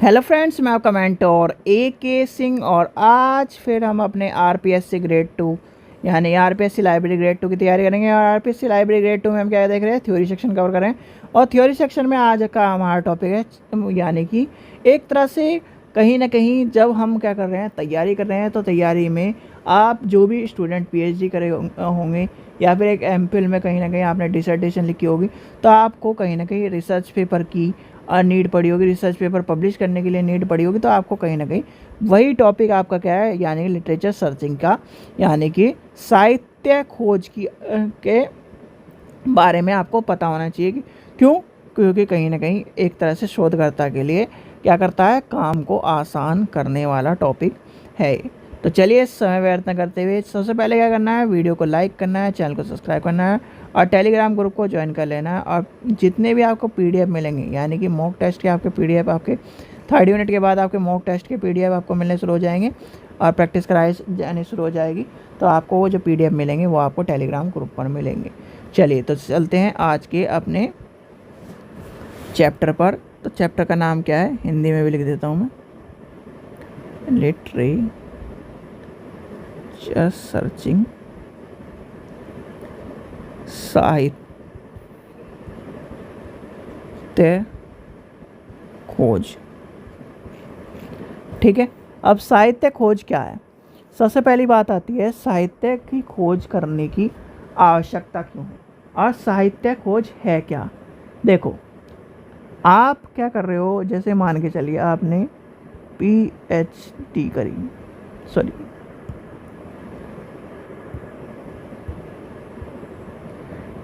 Hello friends, मैं आपका mentor AK Singh और आज फिर हम अपने RPSC ग्रेड 2 यानी RPSC लाइब्रेरी ग्रेड 2 की तैयारी करेंगे। और RPSC लाइब्रेरी ग्रेड 2 में हम क्या देख रहे हैं, थ्योरी सेक्शन कवर करें। और थ्योरी सेक्शन में आज का हमारा टॉपिक है यानी कि एक तरह से कहीं ना कहीं जब हम क्या कर रहे हैं, तैयारी कर रहे हैं, तो तैयारी में आप जो भी स्टूडेंट PhD करे होंगे या फिर एक MPhil में कहीं ना कहीं आपने डिसर्टेशन लिखी होगी, तो आपको कहीं ना कहीं रिसर्च पेपर की नीड पड़ी होगी, रिसर्च पेपर पब्लिश करने के लिए नीड पड़ी होगी। तो आपको कहीं ना कहीं वही टॉपिक आपका क्या है, यानी कि लिटरेचर सर्चिंग का, यानी कि साहित्य खोज की के बारे में आपको पता होना चाहिए कि क्यों, क्योंकि कहीं ना कहीं एक तरह से शोधकर्ता के लिए क्या करता है, काम को आसान करने वाला टॉपिक है। तो चलिए समय व्यर्थ न करते हुए सबसे पहले क्या करना है, वीडियो को लाइक करना है, चैनल को सब्सक्राइब करना है और टेलीग्राम ग्रुप को ज्वाइन कर लेना है। और जितने भी आपको PDF मिलेंगे, यानी कि मॉक टेस्ट के आपके PDF आपके 30 मिनट के बाद आपके मॉक टेस्ट के PDF आपको मिलने शुरू हो जाएंगे और प्रैक्टिस कराई जानी शुरू हो जाएगी। तो आपको वो जो PDF मिलेंगे वो आपको टेलीग्राम ग्रुप पर मिलेंगे। चलिए तो चलते हैं आज के अपने चैप्टर पर। तो चैप्टर का नाम क्या है, हिंदी में भी लिख देता हूँ मैं, लिटरेचर सर्चिंग, साहित्य खोज। ठीक है, अब साहित्य खोज क्या है। सबसे पहली बात आती है, साहित्य की खोज करने की आवश्यकता क्यों है और साहित्य खोज है क्या। देखो, आप क्या कर रहे हो, जैसे मान के चलिए आपने PhD करी, सॉरी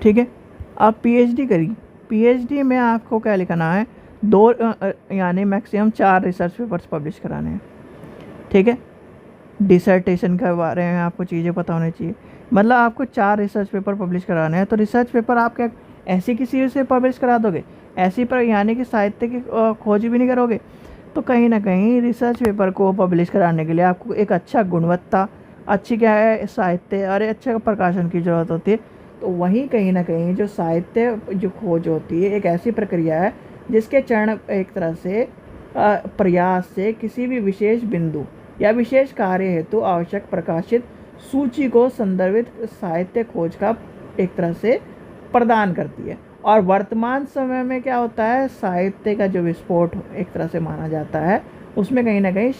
ठीक है, आप PhD करी, PhD में आपको क्या लिखना है, दो यानी मैक्सिमम 4 रिसर्च पेपर्स पब्लिश कराने हैं। ठीक है, डिसर्टेशन के बारे में आपको चीज़ें पता होनी चाहिए, मतलब आपको 4 रिसर्च पेपर पब्लिश कराने हैं। तो रिसर्च पेपर आप क्या ऐसी किसी से पब्लिश करा दोगे, ऐसी पर यानी कि साहित्य की खोज भी नहीं करोगे। तो कहीं ना कहीं रिसर्च पेपर को पब्लिश कराने के लिए आपको एक अच्छा गुणवत्ता, अच्छी क्या है साहित्य और अच्छा प्रकाशन की ज़रूरत होती है। तो वहीं कहीं ना कहीं जो साहित्य जो खोज होती है एक ऐसी प्रक्रिया है जिसके चरण एक तरह से प्रयास से किसी भी विशेष बिंदु या विशेष कार्य हेतु आवश्यक प्रकाशित सूची को संदर्भित साहित्य खोज का एक तरह से प्रदान करती है। और वर्तमान समय में क्या होता है, साहित्य का जो विस्फोट एक तरह से माना जाता है, उसमें कहीं ना कहीं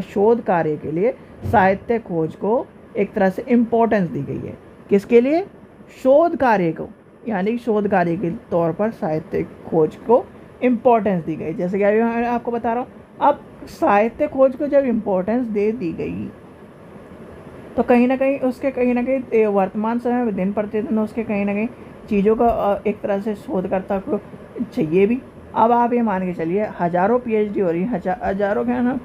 शोध कार्य के लिए साहित्य खोज को एक तरह से इम्पोर्टेंस दी गई है। किसके लिए, शोध कार्य को, यानी शोध कार्य के तौर पर साहित्य खोज को इम्पोर्टेंस दी गई। जैसे कि मैं आपको बता रहा हूँ, अब साहित्य खोज को जब इम्पोर्टेंस दे दी गई तो कहीं ना कहीं उसके कहीं ना कहीं वर्तमान समय में दिन प्रतिदिन उसके कहीं ना कहीं चीज़ों का एक तरह से शोधकर्ता को चाहिए भी। अब आप ये मान के चलिए, हज़ारों PhD हो रही हैं, हज़ारों क्या ना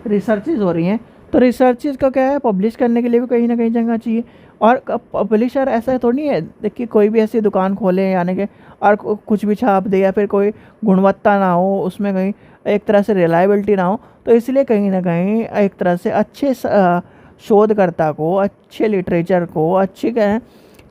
रिसर्चेज हो रही हैं। तो रिसर्चेज का क्या है, पब्लिश करने के लिए भी कहीं ना कहीं जगह चाहिए। और पब्लिशर ऐसा थोड़ी है, देखिए कोई भी ऐसी दुकान खोले यानी कि और कुछ भी छाप दे, या फिर कोई गुणवत्ता ना हो उसमें, कहीं एक तरह से रिलायबिलिटी ना हो। तो इसलिए कहीं ना कहीं एक तरह से अच्छे शोधकर्ता को, अच्छे लिटरेचर को, अच्छी क्या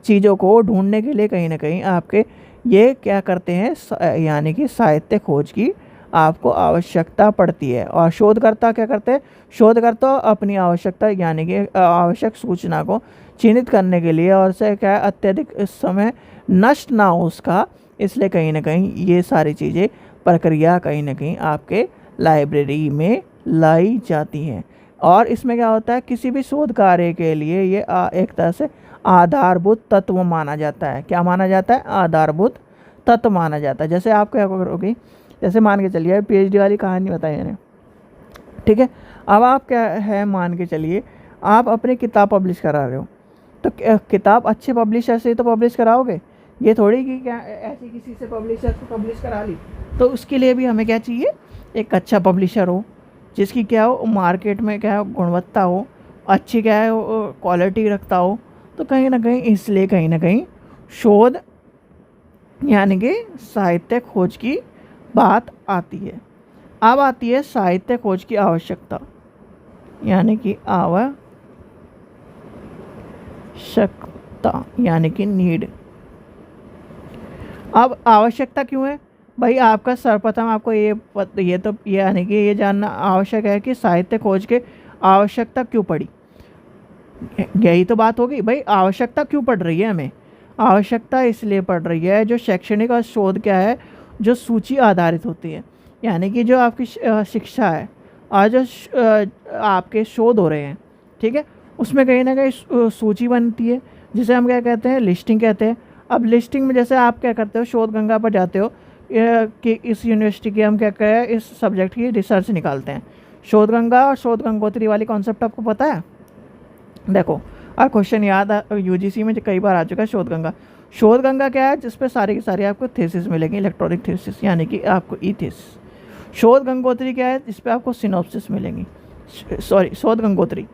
चीज़ों को ढूंढने के लिए कहीं ना कहीं आपके ये क्या करते हैं, यानी कि साहित्य खोज की आपको आवश्यकता पड़ती है। और शोधकर्ता क्या करते हैं, शोधकर्ता अपनी आवश्यकता यानी कि आवश्यक सूचना को चिन्हित करने के लिए और से क्या अत्यधिक समय नष्ट ना हो उसका, इसलिए कहीं ना कहीं ये सारी चीज़ें प्रक्रिया कहीं ना कहीं आपके लाइब्रेरी में लाई जाती हैं। और इसमें क्या होता है, किसी भी शोध कार्य के लिए ये एक तरह से आधारभूत तत्व माना जाता है। क्या माना जाता है, आधारभूत तत्व माना जाता है। जैसे आप क्या करोगे, जैसे मान के चलिए PhD वाली कहानी बताई मैंने, ठीक है। अब आप क्या है, मान के चलिए आप अपनी किताब पब्लिश करा रहे हो, तो किताब अच्छे पब्लिशर से तो पब्लिश कराओगे, ये थोड़ी कि क्या ऐसी किसी से पब्लिशर से पब्लिश करा ली। तो उसके लिए भी हमें क्या चाहिए, एक अच्छा पब्लिशर हो जिसकी क्या हो, मार्केट में क्या हो, गुणवत्ता हो, अच्छी क्या है क्वालिटी रखता हो। तो कहीं ना कहीं इसलिए कहीं ना कहीं शोध यानी कि साहित्य खोज की बात आती है। अब आती है साहित्य खोज की आवश्यकता, यानी कि आवश्यकता यानी कि नीड। अब आवश्यकता क्यों है, भाई आपका सर्वप्रथम आपको ये तो ये यानी कि ये जानना आवश्यक है कि साहित्य खोज के आवश्यकता क्यों पड़ी। यही तो बात होगी भाई, आवश्यकता क्यों पड़ रही है हमें। आवश्यकता इसलिए पड़ रही है, जो शैक्षणिक और शोध क्या है, जो सूची आधारित होती है, यानी कि जो आपकी शिक्षा है और जो आपके शोध हो रहे हैं, ठीक है, उसमें कहीं ना कहीं सूची बनती है, जिसे हम क्या कहते हैं, लिस्टिंग कहते हैं। अब लिस्टिंग में जैसे आप क्या करते हो, शोध गंगा पर जाते हो कि इस यूनिवर्सिटी की हम क्या करें, इस सब्जेक्ट की रिसर्च निकालते हैं। शोध गंगा और शोध गंगोत्री वाली कॉन्सेप्ट आपको पता है। देखो, और क्वेश्चन याद यूजीसी में कई बार आ चुका है। शोध गंगा क्या है, जिस पे सारी की सारी आपको थीसिस मिलेगी, इलेक्ट्रॉनिक थीसिस, यानी कि आपको ई थीसिस। शोध गंगोत्री क्या है, जिस पे आपको सिनॉप्सिस मिलेंगी। सॉरी, शोध गंगोत्री,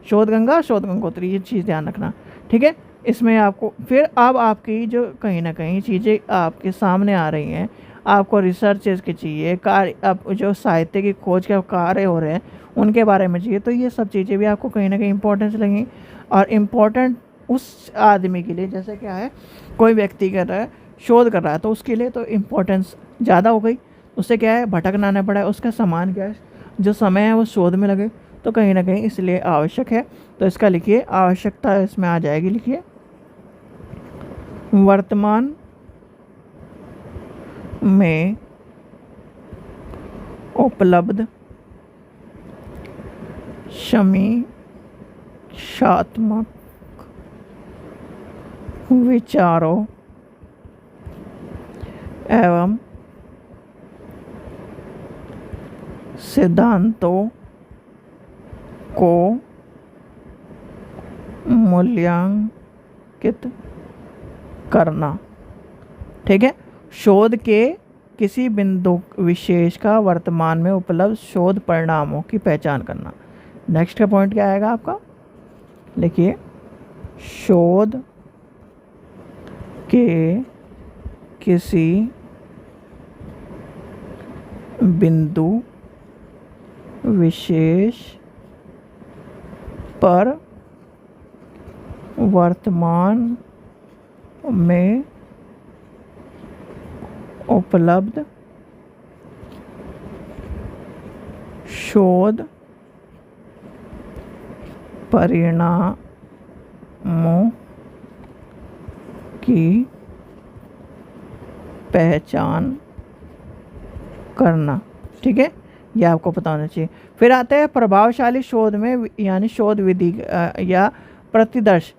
शोध गंगा, शोध गंगोत्री, ये चीज़ ध्यान रखना, ठीक है। इसमें आपको फिर अब आपकी जो कहीं ना कहीं चीज़ें आपके सामने आ रही हैं, आपको रिसर्चेस की चाहिए, कार्य, अब जो साहित्य की खोज के कार्य हो रहे हैं उनके बारे में चाहिए, तो ये सब चीज़ें भी आपको कहीं ना कहीं इंपॉर्टेंस लगेंगी। और इम्पोर्टेंट उस आदमी के लिए, जैसे क्या है, कोई व्यक्ति कर रहा है, शोध कर रहा है, तो उसके लिए तो इम्पोर्टेंस ज़्यादा हो गई। उससे क्या है, भटकना ना पड़ा, उसका सामान क्या है, जो समय है वो शोध में लगे, तो कहीं ना कहीं इसलिए आवश्यक है। तो इसका लिखिए, आवश्यकता इसमें आ जाएगी, लिखिए वर्तमान में उपलब्ध समीक्षात्मक विचारों एवं सिद्धांतों को मूल्यांकित करना, ठीक है। शोध के किसी बिंदु विशेष का वर्तमान में उपलब्ध शोध परिणामों की पहचान करना। नेक्स्ट का पॉइंट क्या आएगा आपका, लिखिए शोध के किसी बिंदु विशेष पर वर्तमान में उपलब्ध शोध परिणामों की पहचान करना, ठीक है, यह आपको पता होना चाहिए। फिर आता है प्रभावशाली शोध में, यानी शोध विधि या प्रतिदर्श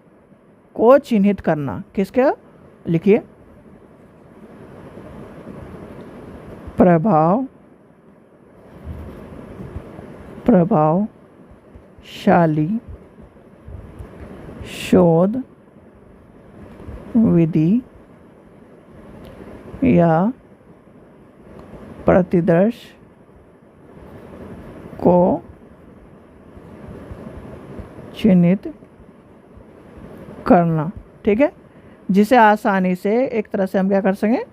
को चिन्हित करना। किसके, लिखिए प्रभावशाली शोध विधि या प्रतिदर्श को चिन्हित करना, ठीक है, जिसे आसानी से एक तरह से हम क्या कर सकें,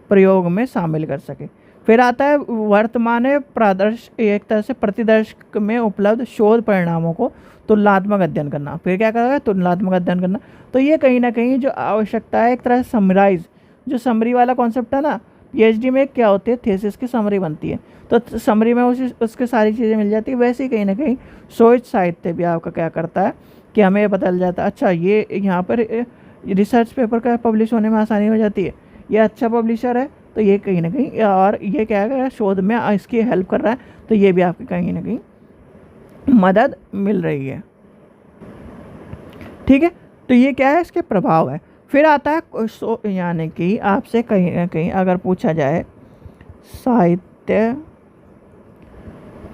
प्रयोग में शामिल कर सकें। फिर आता है वर्तमान प्रादर्श, एक तरह से प्रतिदर्श में उपलब्ध शोध परिणामों को तुलनात्मक अध्ययन करना। फिर क्या करेगा, तुलनात्मक अध्ययन करना। तो ये कहीं ना कहीं जो आवश्यकता है, एक तरह से समराइज, जो समरी वाला कॉन्सेप्ट है ना, पीएचडी में क्या होती है, थीसिस की समरी बनती है, तो समरी में उसके सारी चीज़ें मिल जाती है। वैसे ही कहीं ना कहीं शोध साहित्य भी आपका क्या करता है कि हमें पता चल जाता है, अच्छा ये यहाँ पर रिसर्च पेपर का पब्लिश होने में आसानी हो जाती है, ये अच्छा पब्लिशर है, तो ये कहीं ना कहीं, और ये क्या है, शोध में इसकी हेल्प कर रहा है, तो ये भी आपकी कहीं ना कहीं मदद मिल रही है, ठीक है। तो ये क्या है, इसके प्रभाव है। फिर आता है यानी कि आपसे कहीं ना कहीं अगर पूछा जाए साहित्य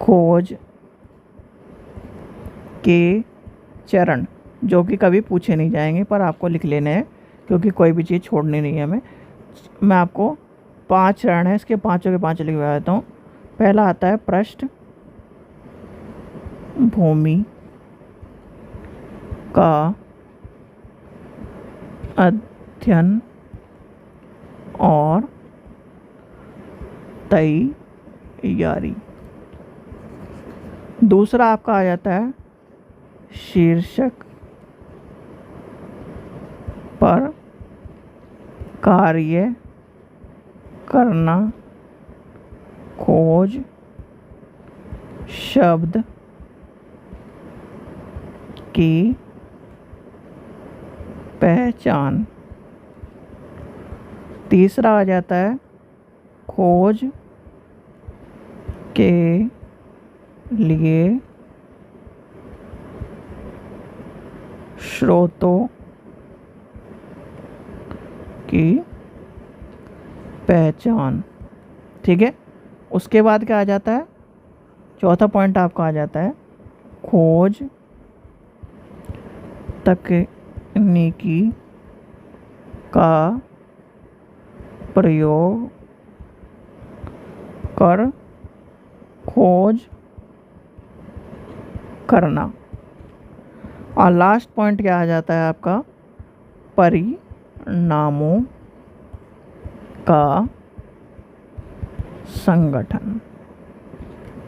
खोज के चरण, जो कि कभी पूछे नहीं जाएंगे पर आपको लिख लेने हैं, क्योंकि कोई भी चीज़ छोड़नी नहीं है हमें। मैं आपको 5 चरण है, इसके पाँचों के 5 लिखवा देता हूँ। पहला आता है पृष्ठ भूमि का अध्ययन और तैयारी। दूसरा आपका आ जाता है शीर्षक पर कार्य करना खोज शब्द की पहचान। तीसरा आ जाता है खोज के लिए स्रोतों की पहचान। ठीक है, उसके बाद क्या आ जाता है, चौथा पॉइंट आपका आ जाता है खोज तकनीकी का प्रयोग कर खोज करना। और लास्ट पॉइंट क्या आ जाता है आपका, परिणामों का संगठन।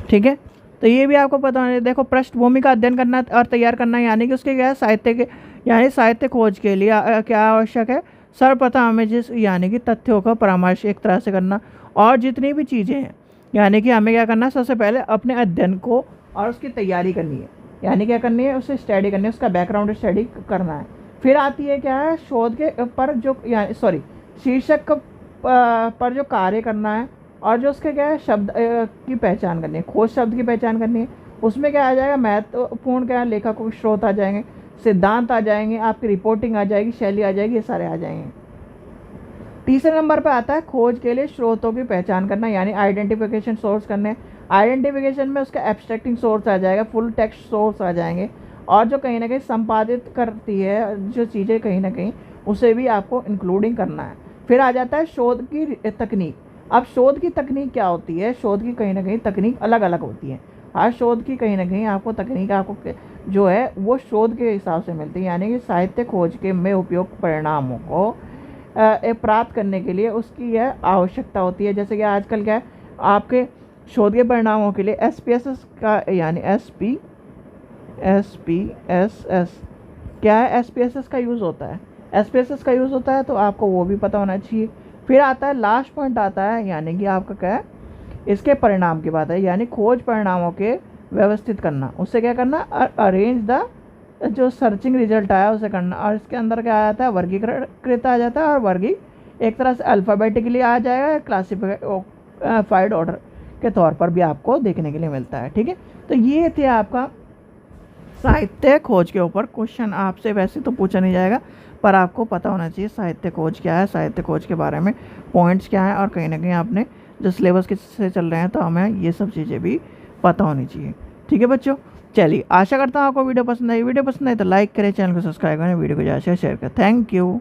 ठीक है, तो ये भी आपको पता होना। देखो, पृष्ठभूमि का अध्ययन करना और तैयार करना, यानी कि उसके क्या है, साहित्य के यानी साहित्य खोज के लिए क्या आवश्यक है, सर्वप्रथम हमें यानी कि तथ्यों का परामर्श एक तरह से करना, और जितनी भी चीज़ें हैं यानी कि हमें क्या करना है, सबसे पहले अपने अध्ययन को और उसकी तैयारी करनी है, यानी क्या करनी है, उसे स्टडी करनी है, उसका बैकग्राउंड स्टडी करना है। फिर आती है क्या है, शोध के पर जो शीर्षक पर जो कार्य करना है, और जो उसके क्या है, शब्द की पहचान करनी है, खोज शब्द की पहचान करनी है। उसमें क्या आ जाएगा, महत्वपूर्ण क्या है, लेखकों के स्रोत आ जाएंगे, सिद्धांत आ जाएंगे, आपकी रिपोर्टिंग आ जाएगी, शैली आ जाएगी, ये सारे आ जाएंगे। तीसरे नंबर पे आता है खोज के लिए स्रोतों की पहचान करना, यानी आइडेंटिफिकेशन सोर्स करने। आइडेंटिफिकेशन में उसका एब्स्ट्रैक्टिंग सोर्स आ जाएगा, फुल टेक्स्ट सोर्स आ जाएंगे, और जो कहीं ना कहीं संपादित करती है जो चीज़ें कहीं ना कहीं, उसे भी आपको इंक्लूडिंग करना है। फिर आ जाता है शोध की तकनीक। अब शोध की तकनीक क्या होती है, शोध की कहीं ना कहीं तकनीक अलग अलग होती है। हर शोध की कहीं ना कहीं आपको तकनीक आपको जो है वो शोध के हिसाब से मिलती है, यानी कि साहित्य खोज के में उपयुक्त परिणामों को प्राप्त करने के लिए उसकी यह आवश्यकता होती है। जैसे कि आजकल क्या है, आपके शोध के परिणामों के लिए SPSS का, यानी SPSS क्या है, SPSS का यूज़ होता है, SPSS का यूज़ होता है, तो आपको वो भी पता होना चाहिए। फिर आता है लास्ट पॉइंट आता है, यानी कि आपका क्या है, इसके परिणाम की बात है, यानी खोज परिणामों के व्यवस्थित करना, उससे क्या करना, अरेंज द जो सर्चिंग रिजल्ट आया उसे करना। और इसके अंदर क्या आता है, वर्गीकृत आ जाता है, और वर्गी एक तरह से अल्फ़ाबेटिकली आ जाएगा, क्लासिफाइड ऑर्डर के तौर पर भी आपको देखने के लिए मिलता है। ठीक है, तो ये थे आपका साहित्य खोज के ऊपर क्वेश्चन। आपसे वैसे तो पूछा नहीं जाएगा, पर आपको पता होना चाहिए साहित्य खोज क्या है, साहित्य खोज के बारे में पॉइंट्स क्या हैं, और कहीं ना कहीं आपने जो सिलेबस के से चल रहे हैं तो हमें ये सब चीज़ें भी पता होनी चाहिए। ठीक है बच्चों, चलिए आशा करता हूँ आपको वीडियो पसंद आई। वीडियो पसंद आई तो लाइक करें, चैनल को सब्सक्राइब करें, वीडियो को ज़्यादा से शेयर करें। Thank you.